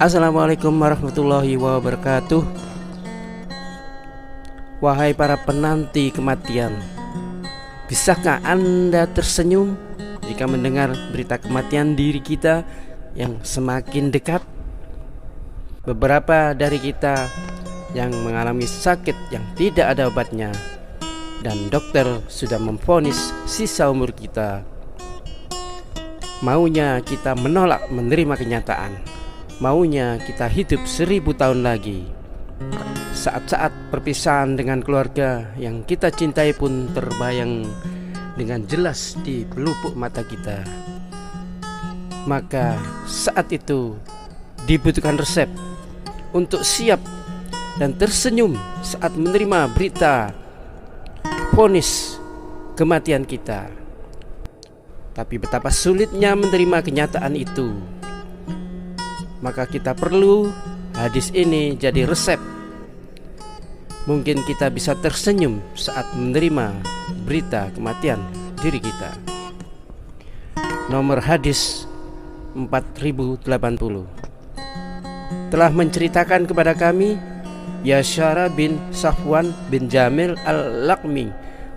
Assalamualaikum warahmatullahi wabarakatuh. Wahai para penanti kematian, bisakah Anda tersenyum jika mendengar berita kematian diri kita yang semakin dekat? Beberapa dari kita yang mengalami sakit yang tidak ada obatnya, dan dokter sudah memvonis sisa umur kita. Maunya kita menolak menerima kenyataan. Maunya kita hidup 1000 tahun lagi. Saat-saat perpisahan dengan keluarga yang kita cintai pun terbayang dengan jelas di pelupuk mata kita. Maka saat itu dibutuhkan resep untuk siap dan tersenyum saat menerima berita vonis kematian kita. Tapi betapa sulitnya menerima kenyataan itu. Maka kita perlu hadis ini jadi resep. Mungkin kita bisa tersenyum saat menerima berita kematian diri kita. Nomor hadis 4080 telah menceritakan kepada kami, Yasyara bin Safwan bin Jamil al-Laqmi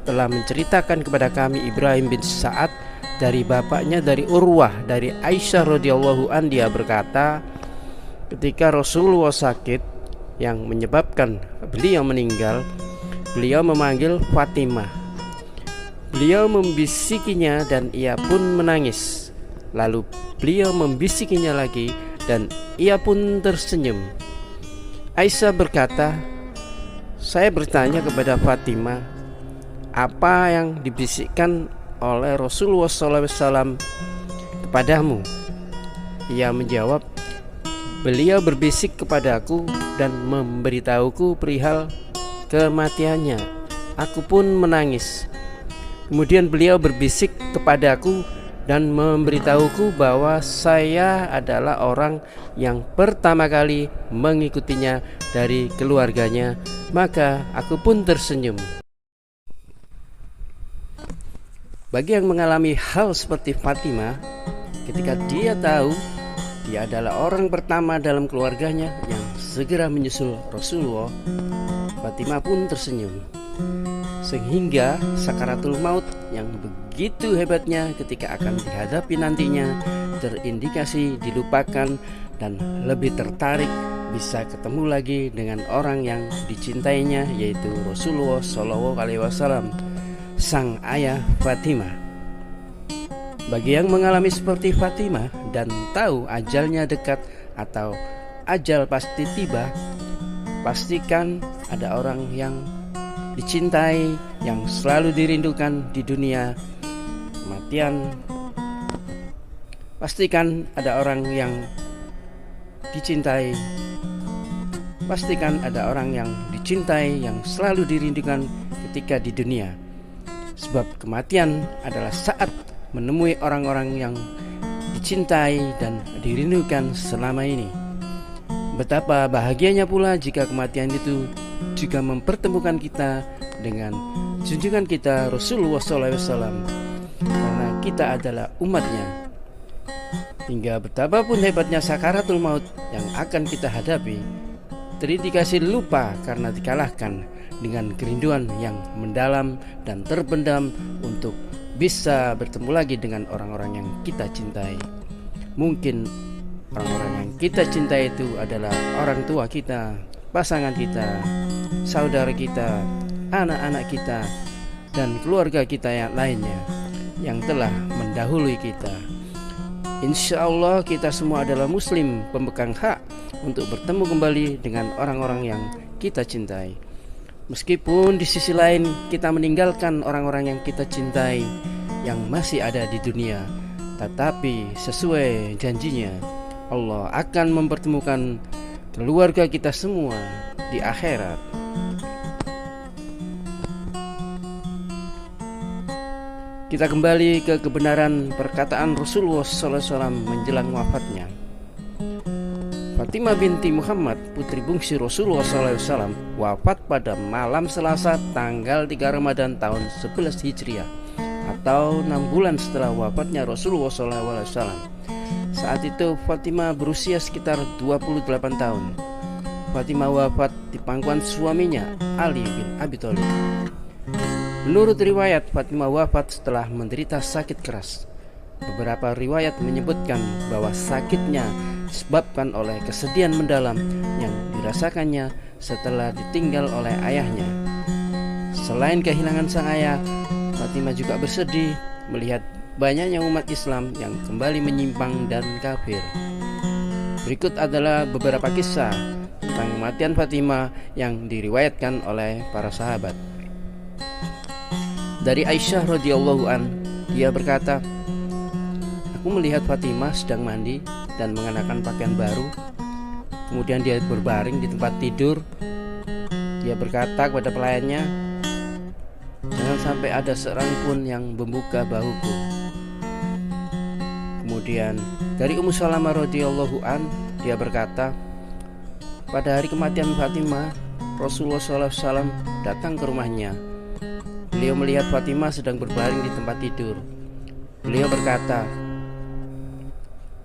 telah menceritakan kepada kami Ibrahim bin Sa'ad dari bapaknya dari Urwah dari Aisyah radhiyallahu anha berkata, ketika Rasulullah sakit yang menyebabkan beliau meninggal, beliau memanggil Fatimah. Beliau membisikinya dan ia pun menangis. Lalu beliau membisikinya lagi dan ia pun tersenyum. Aisyah berkata, saya bertanya kepada Fatimah, apa yang dibisikkan oleh Rasulullah SAW kepadamu? Ia menjawab, beliau berbisik kepadaku dan memberitahuku perihal kematiannya. Aku pun menangis. Kemudian beliau berbisik kepadaku dan memberitahuku bahwa saya adalah orang yang pertama kali mengikutinya dari keluarganya. Maka aku pun tersenyum. Bagi yang mengalami hal seperti Fatimah, ketika dia tahu dia adalah orang pertama dalam keluarganya yang segera menyusul Rasulullah, Fatimah pun tersenyum. Sehingga sakaratul maut yang begitu hebatnya ketika akan dihadapi nantinya terindikasi dilupakan dan lebih tertarik bisa ketemu lagi dengan orang yang dicintainya, yaitu Rasulullah SAW, sang ayah Fatimah. Bagi yang mengalami seperti Fatimah dan tahu ajalnya dekat atau ajal pasti tiba, pastikan ada orang yang dicintai, yang selalu dirindukan di dunia kematian. Pastikan ada orang yang dicintai. Pastikan ada orang yang dicintai, yang selalu dirindukan ketika di dunia. Sebab kematian adalah saat menemui orang-orang yang dicintai dan dirindukan selama ini. Betapa bahagianya pula jika kematian itu juga mempertemukan kita dengan junjungan kita Rasulullah SAW, karena kita adalah umatnya. Hingga betapapun hebatnya sakaratul maut yang akan kita hadapi, terindikasi lupa karena dikalahkan dengan kerinduan yang mendalam dan terpendam untuk bisa bertemu lagi dengan orang-orang yang kita cintai. Mungkin orang-orang yang kita cintai itu adalah orang tua kita, pasangan kita, saudara kita, anak-anak kita, dan keluarga kita yang lainnya yang telah mendahului kita. Insya Allah kita semua adalah muslim pemegang hak untuk bertemu kembali dengan orang-orang yang kita cintai. Meskipun di sisi lain kita meninggalkan orang-orang yang kita cintai yang masih ada di dunia, tetapi sesuai janjinya Allah akan mempertemukan keluarga kita semua di akhirat. Kita kembali ke kebenaran perkataan Rasulullah SAW menjelang wafatnya. Fatimah binti Muhammad, putri bungsu Rasulullah SAW, wafat pada malam Selasa tanggal 3 Ramadan tahun 11 Hijriah, atau 6 bulan setelah wafatnya Rasulullah SAW. Saat itu Fatimah berusia sekitar 28 tahun. Fatimah wafat di pangkuan suaminya Ali bin Abi Thalib. Menurut riwayat, Fatimah wafat setelah menderita sakit keras. Beberapa riwayat menyebutkan bahwa sakitnya disebabkan oleh kesedihan mendalam yang dirasakannya setelah ditinggal oleh ayahnya. Selain kehilangan sang ayah, Fatimah juga bersedih melihat banyaknya umat Islam yang kembali menyimpang dan kafir. Berikut adalah beberapa kisah tentang kematian Fatimah yang diriwayatkan oleh para sahabat. Dari Aisyah radhiyallahu an, dia berkata, "Aku melihat Fatimah sedang mandi dan mengenakan pakaian baru. Kemudian dia berbaring di tempat tidur. Dia berkata kepada pelayannya, 'Jangan sampai ada seorang pun yang membuka bahuku.' Kemudian dari Ummu Salamah radhiyallahu an, dia berkata, pada hari kematian Fatimah, Rasulullah SAW datang ke rumahnya. Beliau melihat Fatimah sedang berbaring di tempat tidur. Beliau berkata,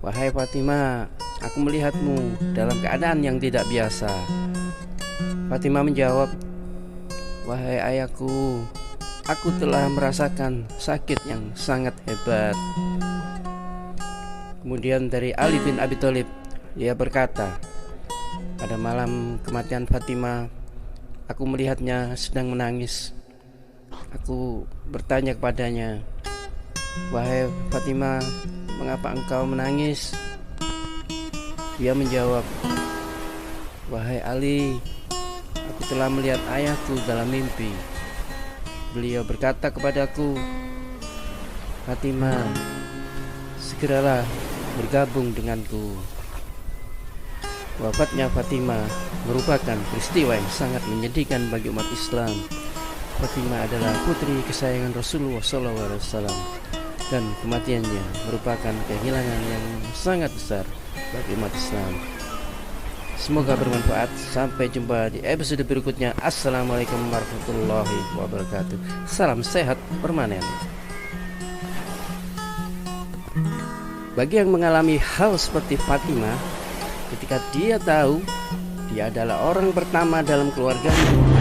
'Wahai Fatimah, aku melihatmu dalam keadaan yang tidak biasa.' Fatimah menjawab, 'Wahai ayahku, aku telah merasakan sakit yang sangat hebat.' Kemudian dari Ali bin Abi Thalib, dia berkata, pada malam kematian Fatimah, aku melihatnya sedang menangis. Aku bertanya kepadanya, 'Wahai Fatimah, mengapa engkau menangis?' Dia menjawab, 'Wahai Ali, aku telah melihat ayahku dalam mimpi. Beliau berkata kepadaku, Fatimah, segeralah bergabung denganku.' Wafatnya Fatimah merupakan peristiwa yang sangat menyedihkan bagi umat Islam. Fatimah adalah putri kesayangan Rasulullah SAW, dan kematiannya merupakan kehilangan yang sangat besar bagi umat Islam. Semoga bermanfaat. Sampai jumpa di episode berikutnya. Assalamualaikum warahmatullahi wabarakatuh. Salam sehat permanen. Bagi yang mengalami hal seperti Fatimah, ketika dia tahu dia adalah orang pertama dalam keluarganya